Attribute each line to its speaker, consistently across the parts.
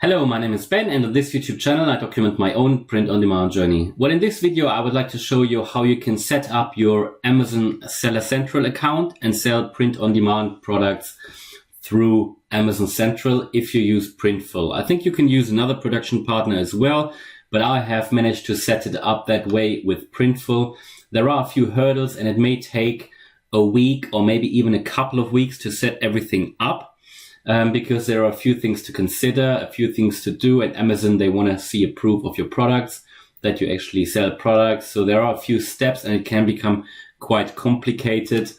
Speaker 1: Hello, my name is Ben, and on this YouTube channel I document my own print-on-demand journey. Well, in this video I would like to show you how you can set up your Amazon Seller Central account and sell print-on-demand products through Amazon Central if you use Printful. I think you can use another production partner as well, but I have managed to set it up that way with Printful. There are a few hurdles and it may take a week or maybe even a couple of weeks to set everything up. Because there are a few things to consider, a few things to do. At Amazon, they want to see a proof of your products, that you actually sell products. So there are a few steps and it can become quite complicated.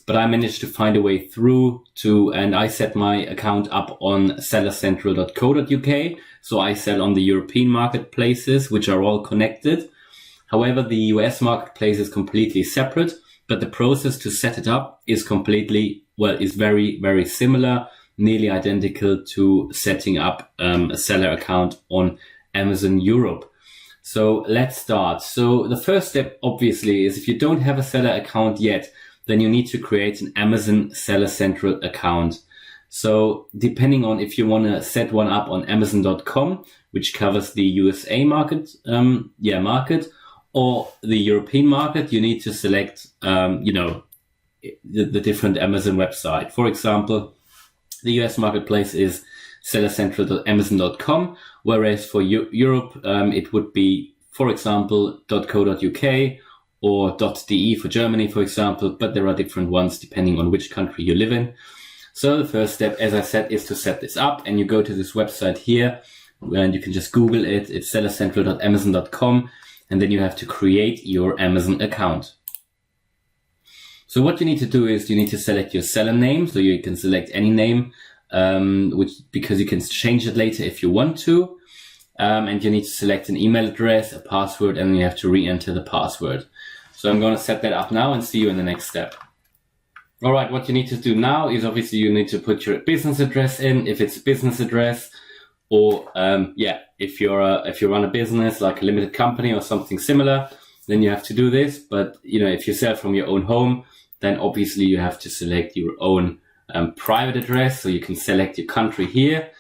Speaker 1: But I managed to find a way through and I set my account up on sellercentral.co.uk. So I sell on the European marketplaces, which are all connected. However, the US marketplace is completely separate, but the process to set it up is is very, very similar. Nearly identical to setting up a seller account on Amazon Europe. So let's start. So the first step obviously is if you don't have a seller account yet, then you need to create an Amazon Seller Central account. So depending on if you want to set one up on Amazon.com, which covers the USA market, or the European market, you need to select, the different Amazon website. For example, the US marketplace is sellercentral.amazon.com, whereas for Europe, it would be, for example, .co.uk or .de for Germany, for example, but there are different ones depending on which country you live in. So the first step, as I said, is to set this up, and you go to this website here, and you can just Google it. It's sellercentral.amazon.com, and then you have to create your Amazon account. So what you need to do is you need to select your seller name. So you can select any name, because you can change it later if you want to. And you need to select an email address, a password, and you have to re-enter the password. So I'm going to set that up now and see you in the next step. All right, what you need to do now is obviously you need to put your business address in, if it's a business address, or if you run a business like a limited company or something similar, then you have to do this. But if you sell from your own home, then obviously you have to select your own private address. So you can select your country here.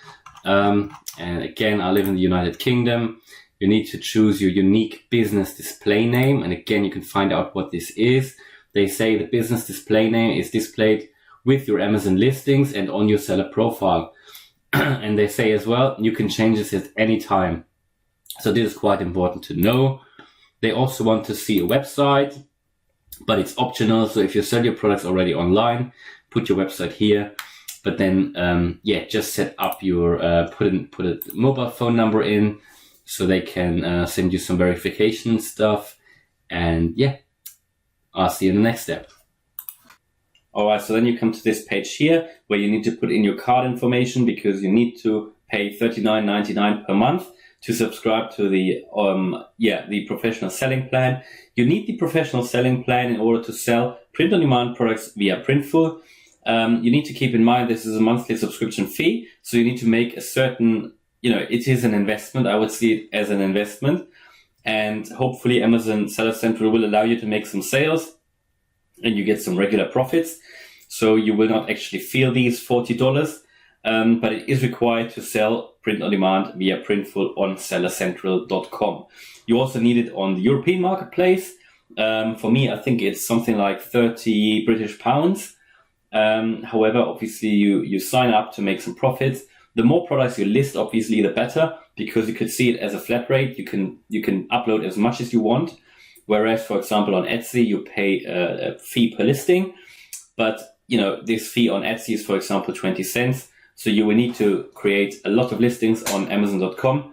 Speaker 1: And again, I live in the United Kingdom. You need to choose your unique business display name. And again, you can find out what this is. They say the business display name is displayed with your Amazon listings and on your seller profile. And they say as well, you can change this at any time. So this is quite important to know. They also want to see a website, but it's optional. So if you sell your products already online, put your website here. But then, just set up your put a mobile phone number in, so they can send you some verification stuff. And I'll see you in the next step. All right, so then you come to this page here where you need to put in your card information, because you need to pay $39.99 per month to subscribe to the professional selling plan. You need the professional selling plan in order to sell print-on-demand products via Printful. You need to keep in mind this is a monthly subscription fee, so you need to make a certain, it is an investment. I would see it as an investment, and hopefully Amazon Seller Central will allow you to make some sales and you get some regular profits. So you will not actually feel these $40. But it is required to sell print-on-demand via Printful on sellercentral.com. You also need it on the European marketplace. For me, I think it's something like 30 British pounds. However, obviously you sign up to make some profits. The more products you list, obviously, the better, because you could see it as a flat rate. You can upload as much as you want. Whereas, for example, on Etsy, you pay a fee per listing. But, this fee on Etsy is, for example, 20 cents. So you will need to create a lot of listings on Amazon.com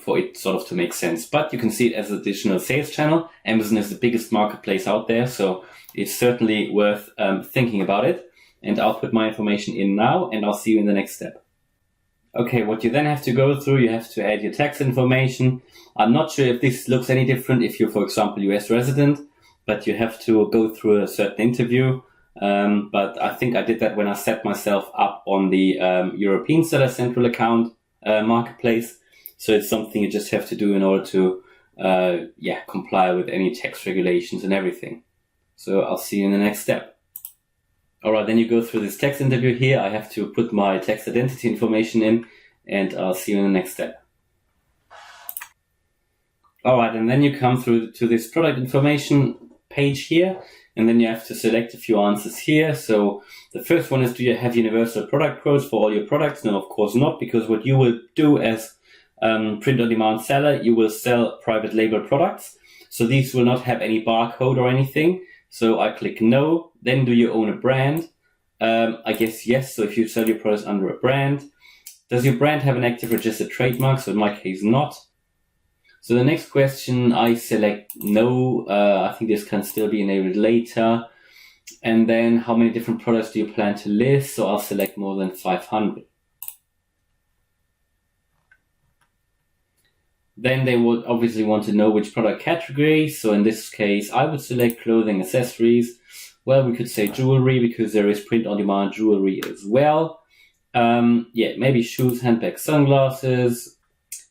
Speaker 1: for it sort of to make sense. But you can see it as an additional sales channel. Amazon is the biggest marketplace out there, so it's certainly worth thinking about it. And I'll put my information in now, and I'll see you in the next step. Okay, what you then have to go through, you have to add your tax information. I'm not sure if this looks any different if you're, for example, US resident, but you have to go through a certain interview. But I think I did that when I set myself up on the European Seller Central account marketplace. So it's something you just have to do in order to comply with any tax regulations and everything. So I'll see you in the next step. All right, then you go through this tax interview here. I have to put my tax identity information in, and I'll see you in the next step. All right, and then you come through to this product information page here, and then you have to select a few answers here. So the first one is, do you have universal product codes for all your products? No, of course not, because what you will do as print-on-demand seller, you will sell private label products. So these will not have any barcode or anything. So I click no. Then do you own a brand? I guess yes. So if you sell your products under a brand. Does your brand have an active registered trademark? So in my case, not. So the next question, I select no. I think this can still be enabled later. And then how many different products do you plan to list? So I'll select more than 500. Then they would obviously want to know which product category. So in this case, I would select clothing, accessories. Well, we could say jewelry because there is print-on-demand jewelry as well. Maybe shoes, handbags, sunglasses.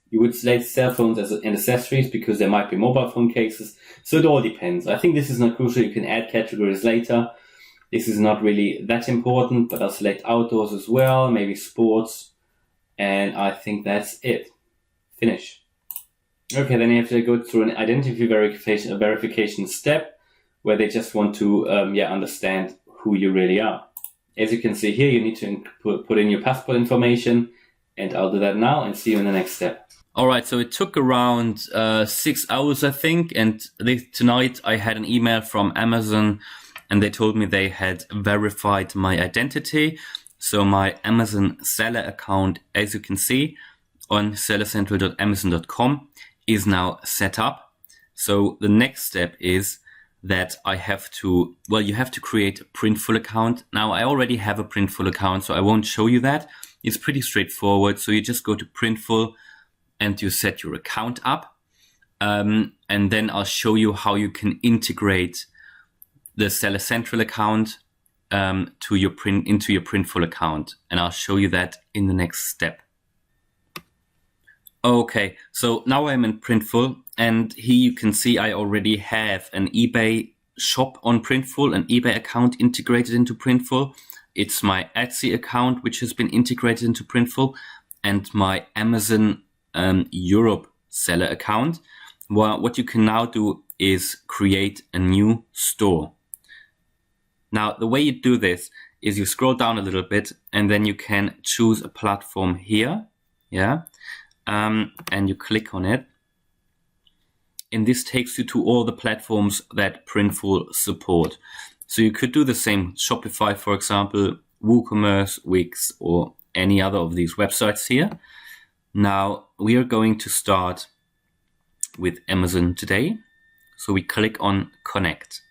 Speaker 1: You would select cell phones and accessories because there might be mobile phone cases. So it all depends. I think this is not crucial. You can add categories later. This is not really that important, but I'll select outdoors as well, maybe sports. And I think that's it. Finish. Okay, then you have to go through an identity verification step where they just want to understand who you really are. As you can see here, you need to put in your passport information, and I'll do that now and see you in the next step. All right, so it took around 6 hours, I think, and tonight I had an email from Amazon, and they told me they had verified my identity. So my Amazon seller account, as you can see, on sellercentral.amazon.com is now set up. So the next step is that you have to create a Printful account. Now I already have a Printful account, so I won't show you that. It's pretty straightforward. So you just go to Printful and you set your account up. And then I'll show you how you can integrate the Seller Central account into your Printful account. And I'll show you that in the next step. Okay, so now I'm in Printful, and here you can see I already have an eBay shop on Printful, an eBay account integrated into Printful. It's my Etsy account, which has been integrated into Printful, and my Amazon Europe seller account. Well, what you can now do is create a new store. Now, the way you do this is you scroll down a little bit, and then you can choose a platform here. Yeah. And you click on it. And this takes you to all the platforms that Printful support. So you could do the same, Shopify, for example, WooCommerce, Wix, or any other of these websites here. Now we are going to start with Amazon today. So we click on Connect.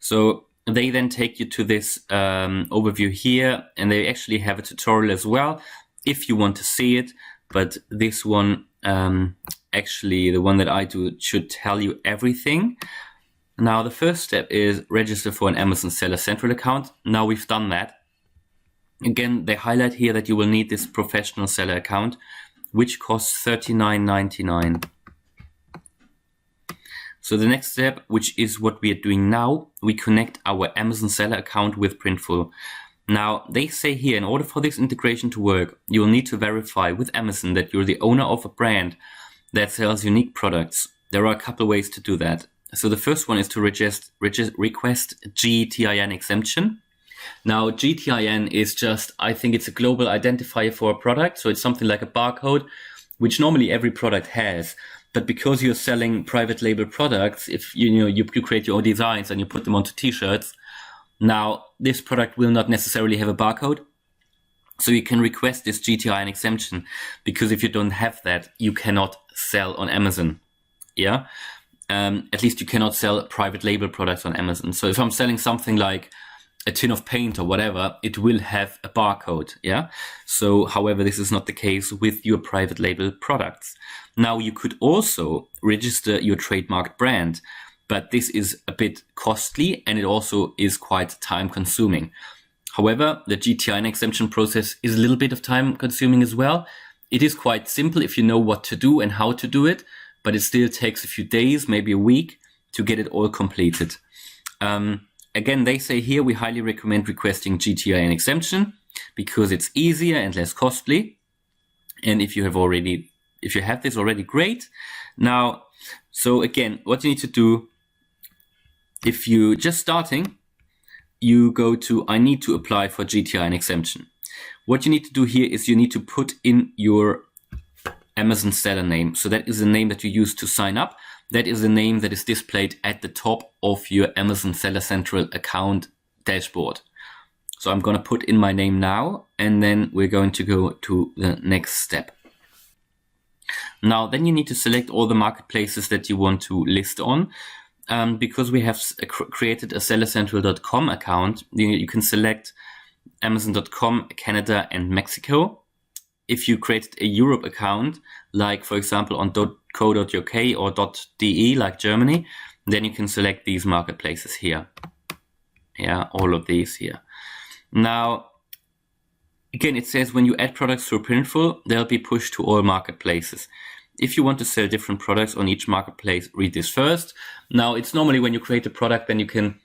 Speaker 1: So they then take you to this overview here, and they actually have a tutorial as well if you want to see it. But this one, actually the one that I do, should tell you everything. Now the first step is register for an Amazon Seller Central account. Now we've done that. Again, they highlight here that you will need this professional seller account, which costs $39.99. So the next step, which is what we are doing now, we connect our Amazon Seller account with Printful. Now, they say here, in order for this integration to work, you will need to verify with Amazon that you're the owner of a brand that sells unique products. There are a couple of ways to do that. So the first one is to request GTIN Exemption. Now, GTIN is just, I think it's a global identifier for a product. So it's something like a barcode, which normally every product has. But because you're selling private label products, if you create your own designs and you put them onto t-shirts, now, this product will not necessarily have a barcode, so you can request this GTIN exemption, because if you don't have that, you cannot sell on Amazon. Yeah, at least you cannot sell private label products on Amazon. So if I'm selling something like a tin of paint or whatever, it will have a barcode. Yeah. So, however, this is not the case with your private label products. Now, you could also register your trademarked brand, but this is a bit costly and it also is quite time consuming. However, the GTIN exemption process is a little bit of time consuming as well. It is quite simple if you know what to do and how to do it, but it still takes a few days, maybe a week, to get it all completed. Again, they say here we highly recommend requesting GTIN exemption because it's easier and less costly. And if you have this already, great. Now, so again, what you need to do, if you're just starting, you go to, I need to apply for GTIN exemption. What you need to do here is you need to put in your Amazon seller name. So that is the name that you use to sign up. That is the name that is displayed at the top of your Amazon Seller Central account dashboard. So I'm going to put in my name now, and then we're going to go to the next step. Now, then you need to select all the marketplaces that you want to list on. Because we have created a sellercentral.com account, you can select Amazon.com, Canada, and Mexico. If you created a Europe account, like for example on .co.uk or .de, like Germany, then you can select these marketplaces here. Yeah, all of these here. Now, again, it says when you add products through Printful, they'll be pushed to all marketplaces. If you want to sell different products on each marketplace, read this first. Now, it's normally when you create a product, then you can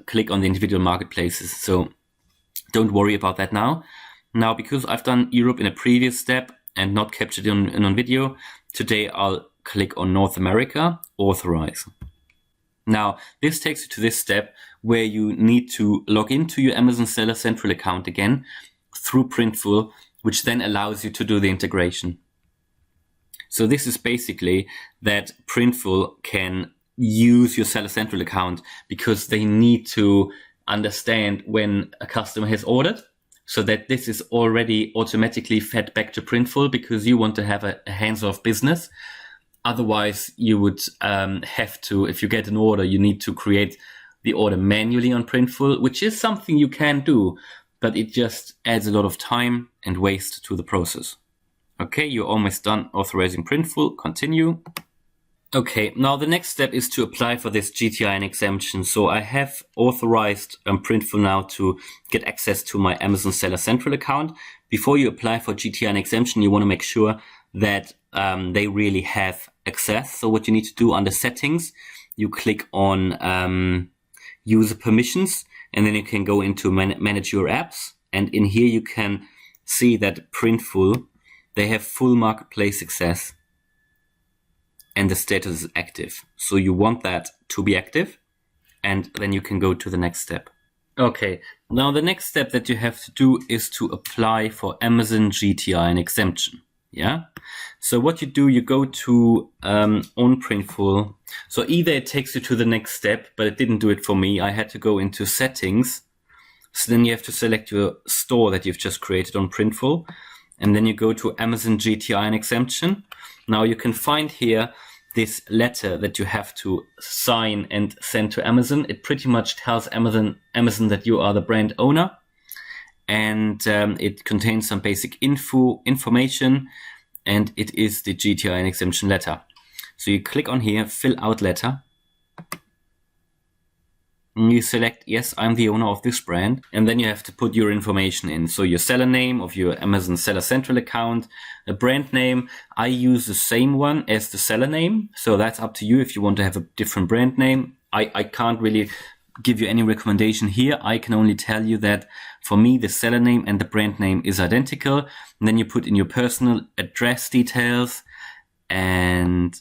Speaker 1: click on the individual marketplaces. So don't worry about that now. Now, because I've done Europe in a previous step and not captured it on video, today I'll click on North America, authorize. Now, this takes you to this step where you need to log into your Amazon Seller Central account again through Printful, which then allows you to do the integration. So this is basically that Printful can use your Seller Central account because they need to understand when a customer has ordered, so that this is already automatically fed back to Printful, because you want to have a hands-off business. Otherwise, you would have to, if you get an order, you need to create the order manually on Printful, which is something you can do, but it just adds a lot of time and waste to the process. Okay, you're almost done authorizing Printful. Continue. Okay, now the next step is to apply for this GTIN exemption. So I have authorized Printful now to get access to my Amazon Seller Central account. Before you apply for GTIN exemption, you want to make sure that they really have access. So what you need to do under settings, you click on user permissions, and then you can go into manage your apps. And in here you can see that Printful, they have full marketplace access and the status is active. So you want that to be active, and then you can go to the next step. Okay, now the next step that you have to do is to apply for Amazon GTIN exemption. Yeah. So what you do, you go to on Printful. So either it takes you to the next step, but it didn't do it for me. I had to go into settings. So then you have to select your store that you've just created on Printful. And then you go to Amazon GTIN exemption. Now you can find here this letter that you have to sign and send to Amazon. It pretty much tells Amazon that you are the brand owner. And it contains some basic information, and it is the GTIN exemption letter. So you click on here, fill out letter. And you select, yes, I'm the owner of this brand. And then you have to put your information in. So your seller name of your Amazon Seller Central account, a brand name. I use the same one as the seller name. So that's up to you if you want to have a different brand name. I can't really give you any recommendation here. I can only tell you that for me, the seller name and the brand name is identical. And then you put in your personal address details and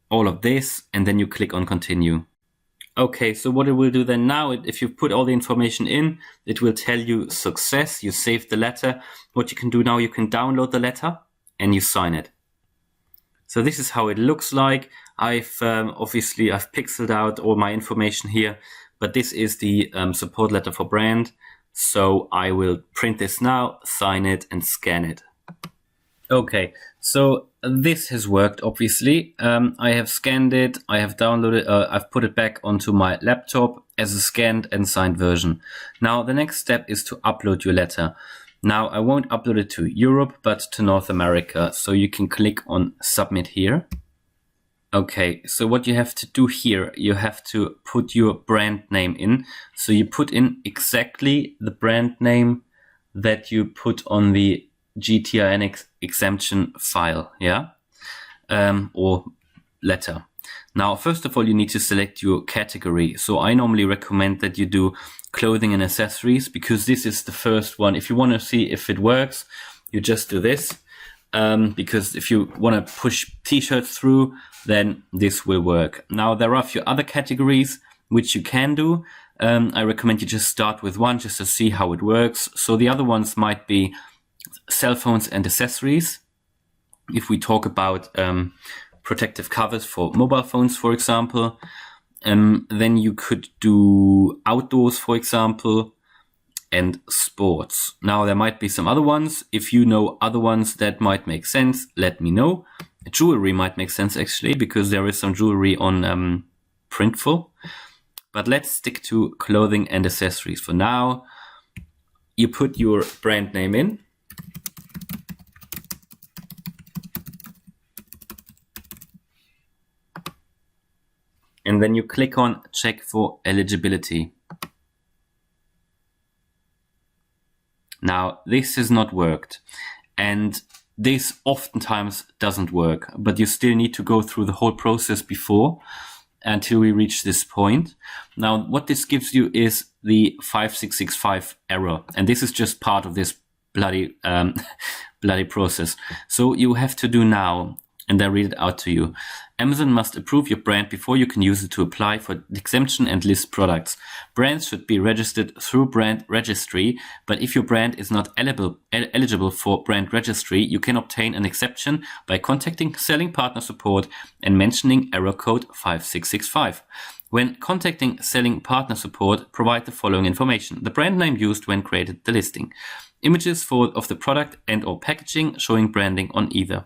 Speaker 1: all of this, and then you click on continue. Okay, so what it will do then now, if you put all the information in, it will tell you success, you saved the letter. What you can do now, you can download the letter and you sign it. So this is how it looks like. Obviously I've pixeled out all my information here, but this is the support letter for brand. So I will print this now, sign it and scan it. Okay, so this has worked, obviously. I have scanned it, I have downloaded, I've put it back onto my laptop as a scanned and signed version. Now, the next step is to upload your letter. Now, I won't upload it to Europe, but to North America. So you can click on submit here. Okay, so what you have to do here, you have to put your brand name in. So you put in exactly the brand name that you put on the GTIN exemption file, yeah, or letter. Now, first of all, you need to select your category. So I normally recommend that you do clothing and accessories, because this is the first one. If you want to see if it works, you just do this. Because if you want to push t-shirts through, then this will work. Now, there are a few other categories which you can do. I recommend you just start with one just to see how it works. So the other ones might be cell phones and accessories. If we talk about protective covers for mobile phones, for example, then you could do outdoors, for example, and sports. Now, there might be some other ones. If you know other ones that might make sense, let me know. Jewelry might make sense, actually, because there is some jewelry on Printful. But let's stick to clothing and accessories for now. You put your brand name in. And then you click on check for eligibility. Now, this has not worked, and this oftentimes doesn't work, but you still need to go through the whole process before until we reach this point. Now, what this gives you is the 5665 error, and this is just part of this bloody process. So you have to do now, and I read it out to you. Amazon must approve your brand before you can use it to apply for exemption and list products. Brands should be registered through brand registry, but if your brand is not eligible for brand registry, you can obtain an exception by contacting selling partner support and mentioning error code 5665. When contacting selling partner support, provide the following information: the brand name used when created the listing, images of the product and or packaging showing branding on either.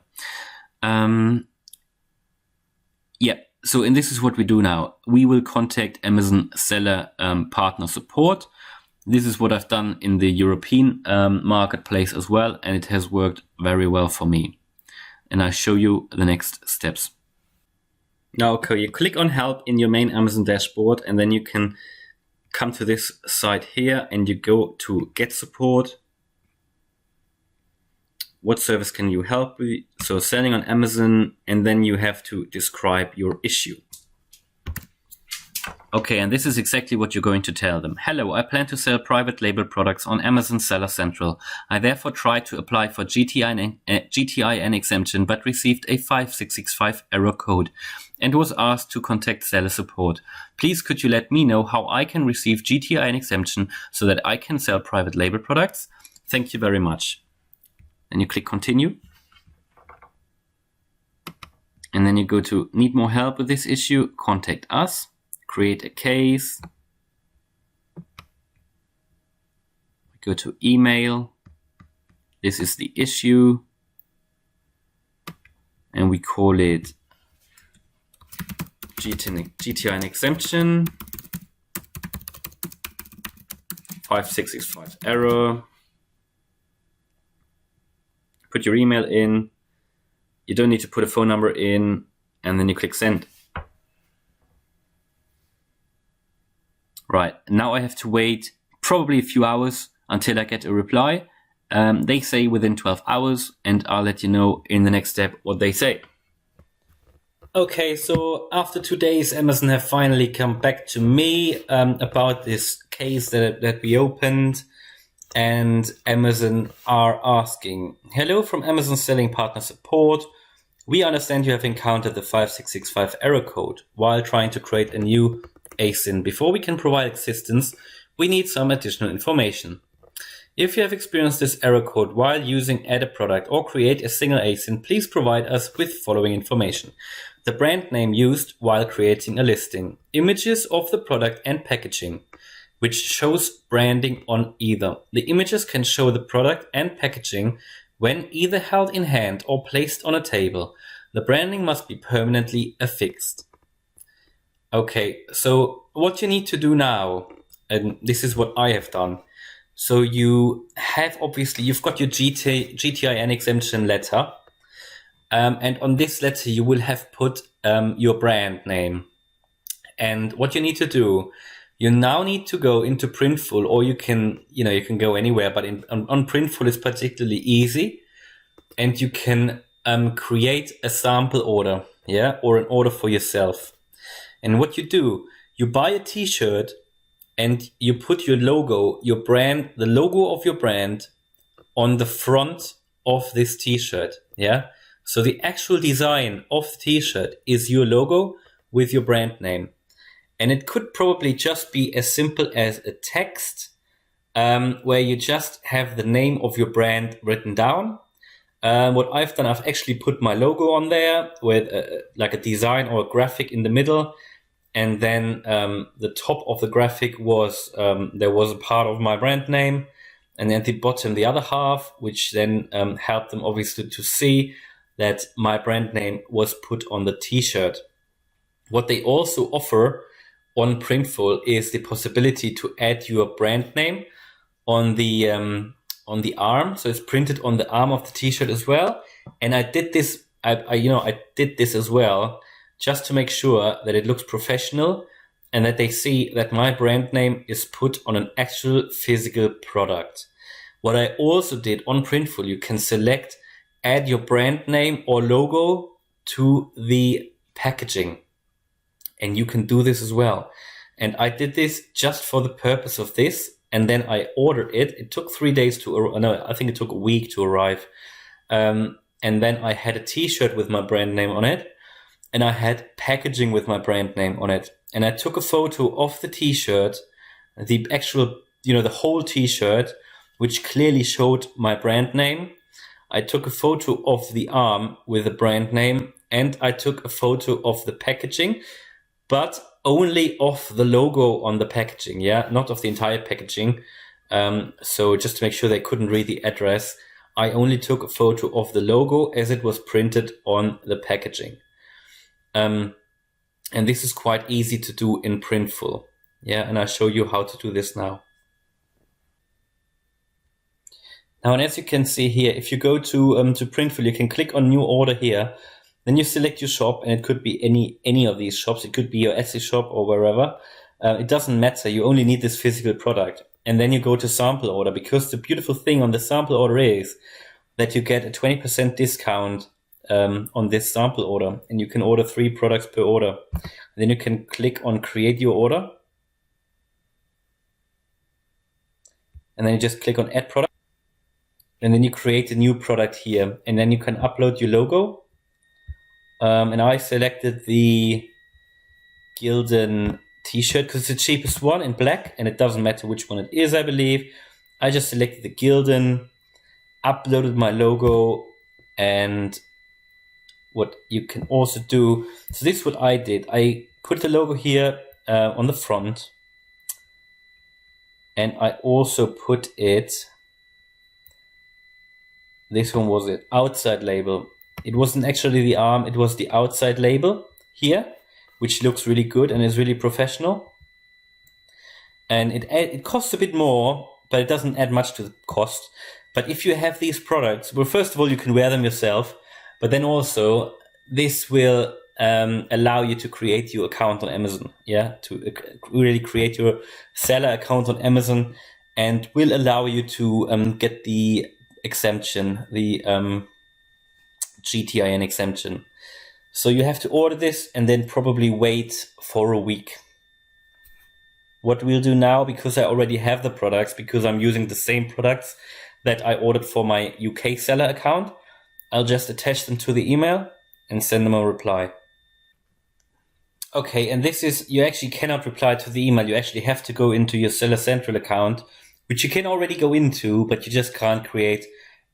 Speaker 1: So this is what we do now. We will contact Amazon seller partner support. This is what I've done in the European marketplace as well, and it has worked very well for me. And I show you the next steps. Now, okay, you click on help in your main Amazon dashboard, and then you can come to this site here and you go to get support. What service can you help with? So selling on Amazon, and then you have to describe your issue. Okay, and this is exactly what you're going to tell them. Hello, I plan to sell private label products on Amazon Seller Central. I therefore tried to apply for GTIN exemption, but received a 5665 error code and was asked to contact seller support. Please could you let me know how I can receive GTIN exemption so that I can sell private label products? Thank you very much. Then you click continue. And then you go to need more help with this issue, contact us, create a case. Go to email. This is the issue. And we call it GTIN exemption 5665 error. Put your email in. You don't need to put a phone number in, and then you click send. Right, now I have to wait probably a few hours until I get a reply. They say within 12 hours, and I'll let you know in the next step what they say. Okay, so after 2 days, Amazon have finally come back to me about this case that we opened. And Amazon are asking, hello from Amazon Selling Partner Support. We understand you have encountered the 5665 error code while trying to create a new ASIN. Before we can provide assistance, we need some additional information. If you have experienced this error code while using add a product or create a single ASIN, please provide us with following information: the brand name used while creating a listing, images of the product and packaging, which shows branding on either. The images can show the product and packaging when either held in hand or placed on a table. The branding must be permanently affixed. Okay, so what you need to do now, and this is what I have done. So you have, obviously, you've got your GTIN exemption letter. And on this letter, you will have put your brand name. And what you need to do, you now need to go into Printful, or you can go anywhere, but on Printful it's particularly easy, and you can create a sample order, or an order for yourself. And what you do, you buy a t-shirt and you put your logo, your brand, the logo of your brand on the front of this t-shirt. Yeah. So the actual design of the t-shirt is your logo with your brand name. And it could probably just be as simple as a text where you just have the name of your brand written down. What I've done, I've actually put my logo on there with like a design or a graphic in the middle. And then the top of the graphic was, there was a part of my brand name. And then at the bottom, the other half, which then helped them obviously to see that my brand name was put on the t-shirt. What they also offer on Printful is the possibility to add your brand name on the arm. So it's printed on the arm of the t-shirt as well. And I did this, I did this as well, just to make sure that it looks professional and that they see that my brand name is put on an actual physical product. What I also did on Printful, you can select add your brand name or logo to the packaging. And you can do this as well. And I did this just for the purpose of this. And then I ordered it. It took 3 days to, no, I think it took a week to arrive. And then I had a t-shirt with my brand name on it. And I had packaging with my brand name on it. And I took a photo of the t-shirt, the actual, the whole t-shirt, which clearly showed my brand name. I took a photo of the arm with the brand name, and I took a photo of the packaging, but only of the logo on the packaging, yeah, not of the entire packaging. So just to make sure they couldn't read the address, I only took a photo of the logo as it was printed on the packaging. And this is quite easy to do in Printful. Yeah, and I'll show you how to do this now. Now, and as you can see here, if you go to Printful, you can click on New Order here. Then you select your shop, and it could be any of these shops. It could be your Etsy shop or wherever. It doesn't matter. You only need this physical product. And then you go to sample order, because the beautiful thing on the sample order is that you get a 20% discount on this sample order, and you can order 3 products per order. Then you can click on create your order. And then you just click on add product. And then you create a new product here, and then you can upload your logo. And I selected the GTIN t-shirt because it's the cheapest one in black, and it doesn't matter which one it is, I believe. I just selected the GTIN, uploaded my logo, and what you can also do. So this is what I did. I put the logo here on the front, and I also put it, this one was it, outside label. It wasn't actually the arm, it was the outside label here, which looks really good and is really professional. And it costs a bit more, but it doesn't add much to the cost. But if you have these products, well, first of all, you can wear them yourself, but then also this will allow you to create your account on Amazon, yeah, to really create your seller account on Amazon, and will allow you to get the exemption, the GTIN exemption. So you have to order this and then probably wait for a week. What we'll do now, because I already have the products, because I'm using the same products that I ordered for my UK seller account, I'll just attach them to the email and send them a reply. Okay, and this is, you actually cannot reply to the email. You actually have to go into your Seller Central account, which you can already go into, but you just can't create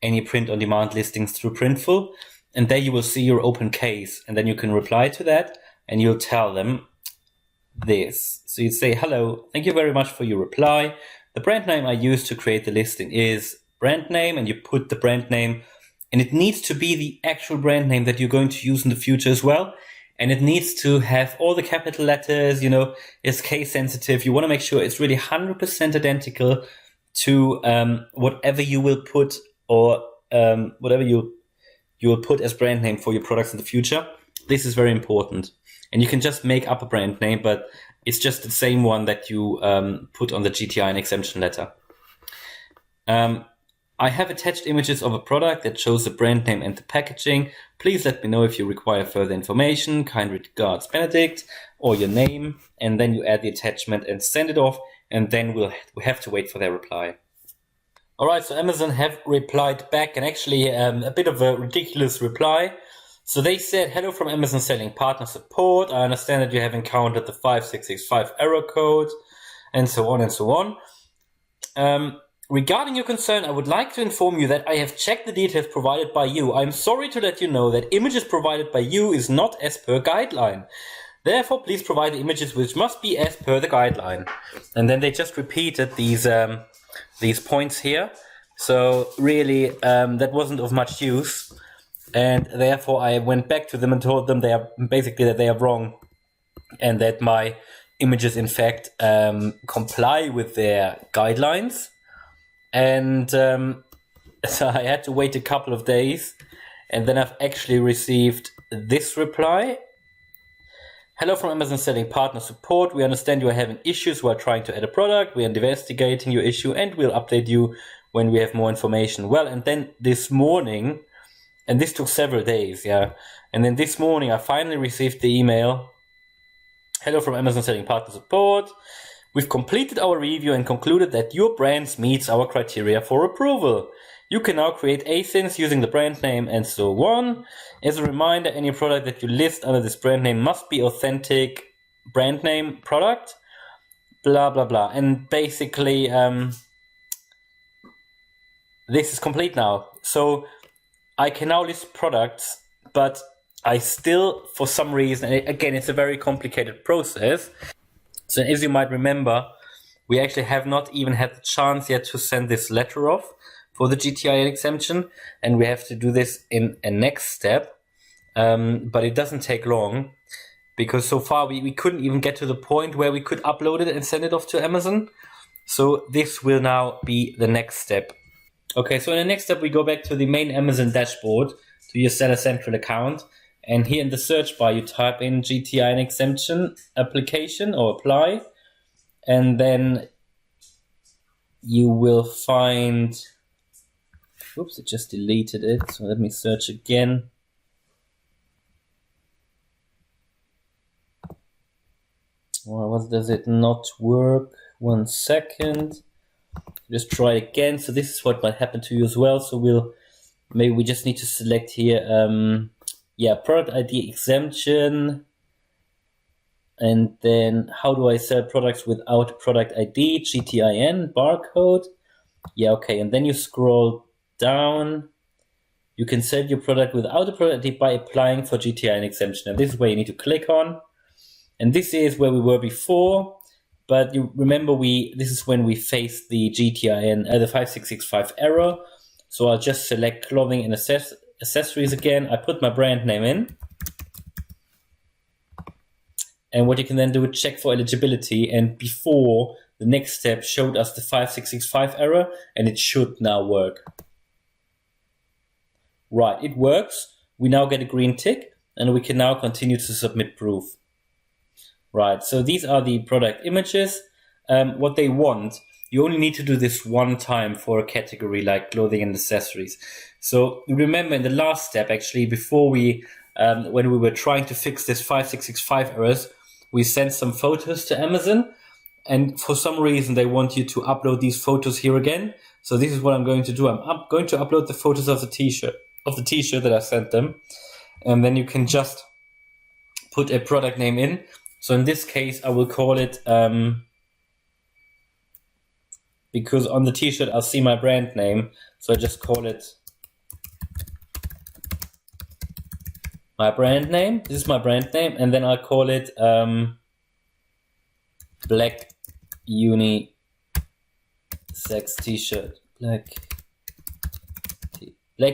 Speaker 1: any print-on-demand listings through Printful. And there you will see your open case, and then you can reply to that, and you'll tell them this. So you say, hello, thank you very much for your reply. The brand name I used to create the listing is brand name, and you put the brand name, and it needs to be the actual brand name that you're going to use in the future as well. And it needs to have all the capital letters, it's case sensitive. You want to make sure it's really 100% identical to whatever you will put, or whatever you will put as brand name for your products in the future. This is very important. And you can just make up a brand name, but it's just the same one that you put on the GTIN exemption letter. I have attached images of a product that shows the brand name and the packaging. Please let me know if you require further information. Kind regards, Benedict, or your name. And then you add the attachment and send it off. And then we have to wait for their reply. All right, so Amazon have replied back, and actually a bit of a ridiculous reply. So they said, hello from Amazon Selling Partner Support. I understand that you have encountered the 5665 error code, and so on and so on. Regarding your concern, I would like to inform you that I have checked the details provided by you. I'm sorry to let you know that images provided by you is not as per guideline. Therefore, please provide the images which must be as per the guideline. And then they just repeated these points here. So really, that wasn't of much use. And therefore, I went back to them and told them that they are wrong, and that my images, in fact, comply with their guidelines. And so I had to wait a couple of days, and then I've actually received this reply. Hello from Amazon Selling Partner Support. We understand you are having issues while trying to add a product. We are investigating your issue, and we'll update you when we have more information. Well, and then this morning, and this took several days, yeah. And then this morning, I finally received the email. Hello from Amazon Selling Partner Support. We've completed our review and concluded that your brand meets our criteria for approval. You can now create ASINs using the brand name and so on. As a reminder, any product that you list under this brand name must be authentic brand name product. Blah, blah, blah. And basically, this is complete now. So I can now list products, but I still, for some reason, and again, it's a very complicated process. So as you might remember, we actually have not even had the chance yet to send this letter off for the GTIN exemption, and we have to do this in a next step. But it doesn't take long, because so far we couldn't even get to the point where we could upload it and send it off to Amazon. So this will now be the next step. Okay, so in the next step, we go back to the main Amazon dashboard, to your Seller Central account. And here in the search bar, you type in GTIN Exemption application or apply. And then you will find, oops, it just deleted it. So let me search again. Well, does it not work? 1 second. Just try again. So this is what might happen to you as well. So maybe we just need to select here, product ID exemption. And then how do I sell products without product ID? GTIN barcode. Yeah, okay. And then you scroll down. You can sell your product without a product ID by applying for GTIN exemption. And this is where you need to click on. And this is where we were before. But you remember, this is when we faced the GTIN, the 5665 error. So I'll just select clothing and accessories again. I put my brand name in. And what you can then do is check for eligibility. And before, the next step showed us the 5665 error, and it should now work. Right, it works. We now get a green tick, and we can now continue to submit proof. Right, so these are the product images. What they want, you only need to do this one time for a category like clothing and accessories. So you remember in the last step, actually, before when we were trying to fix this 5665 errors, we sent some photos to Amazon, and for some reason they want you to upload these photos here again. So this is what I'm going to do. I'm going to upload the photos of the t-shirt that I sent them, and then you can just put a product name in. So in this case, I will call it, because on the t-shirt I'll see my brand name, so I just call it my brand name. This is my brand name, and then I'll call it black unisex t-shirt. Black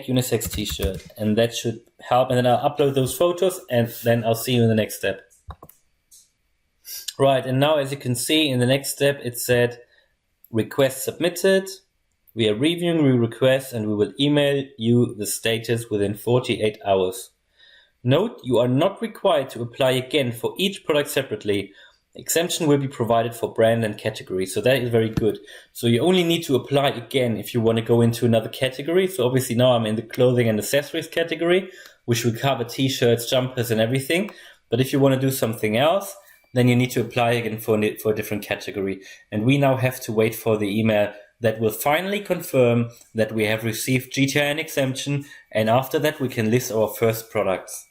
Speaker 1: unisex t-shirt, and that should help. And then I'll upload those photos, and then I'll see you in the next step. Right, and now as you can see in the next step, it said request submitted. We are reviewing your request, and we will email you the status within 48 hours. Note, you are not required to apply again for each product separately. Exemption will be provided for brand and category, so that is very good. So you only need to apply again if you want to go into another category. So obviously now I'm in the clothing and accessories category, which will cover t-shirts, jumpers, and everything. But if you want to do something else, then you need to apply again for a different category. And we now have to wait for the email. that will finally confirm that we have received GTIN exemption, and after that we can list our first products.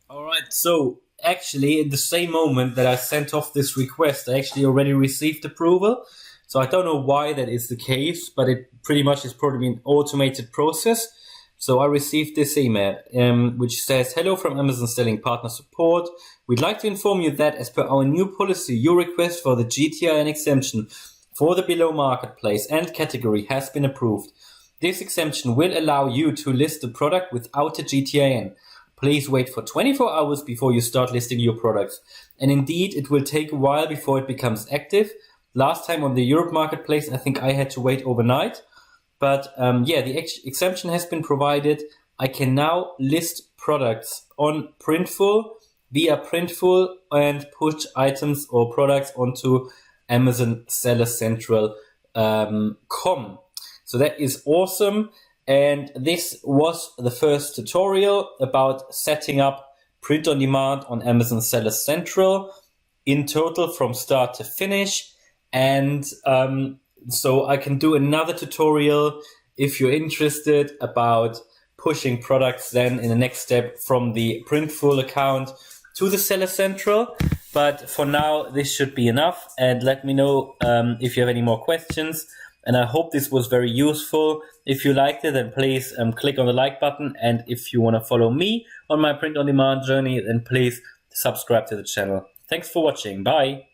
Speaker 1: Alright, so actually in the same moment that I sent off this request, I actually already received approval. So I don't know why that is the case, but it pretty much is probably an automated process. So I received this email, which says, "Hello from Amazon Selling Partner Support. We'd like to inform you that as per our new policy, your request for the GTIN exemption for the below marketplace and category has been approved. This exemption will allow you to list the product without a GTIN. Please wait for 24 hours before you start listing your products. And indeed, it will take a while before it becomes active. Last time on the Europe marketplace, I think I had to wait overnight. But the exemption has been provided. I can now list products on Printful via Printful and push items or products onto Amazon Seller Central com. So that is awesome. And this was the first tutorial about setting up print on demand on Amazon Seller Central in total from start to finish. And so I can do another tutorial if you're interested about pushing products then in the next step from the Printful account to the Seller Central. But for now, this should be enough. And let me know if you have any more questions. And I hope this was very useful. If you liked it, then please click on the like button. And if you want to follow me on my print on demand journey, then please subscribe to the channel. Thanks for watching. Bye.